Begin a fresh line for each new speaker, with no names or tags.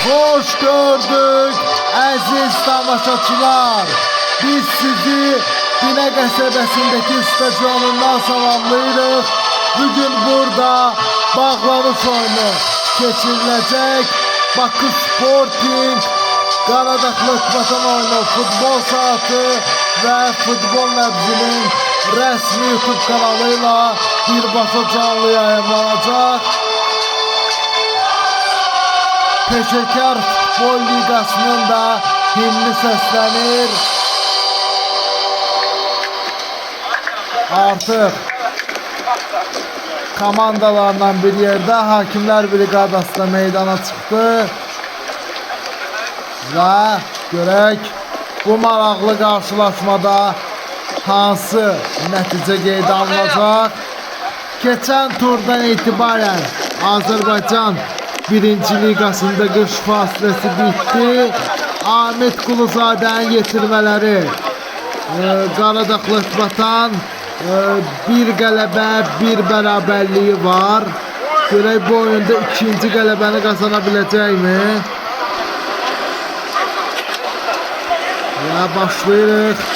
Hoş gördük əziz tamaşaçılar. Biz sizi Binə qəsəbəsindəki stadionundan salamlayırıq. Bugün burada bağlanış oyunu keçiriləcək. Bakı Sporting, Qaradağlı Vətən oyunu futbol saatı və futbol nəbzinin rəsmi YouTube kanalıyla birbaşa canlı yayınlanacaq. Peşəkar Futbol Liqasının da himni səslənir. Artıq komandalarla bir yerdə Hakimlər Briqadası da meydana çıxdı. Və görək bu maraqlı qarşılaşmada hansı nəticə qeydə alınacaq. Keçən turdan etibarən Azərbaycan 1-ci liqasında qış fasiləsi bitdi. Ahmet Quluzadənin yetirmələri Qaradağlı Vətən bir qələbə, bir bərabərliyi var. Görək bu oyunda ikinci qələbəni qazana biləcəkmi? Və başlayırıq.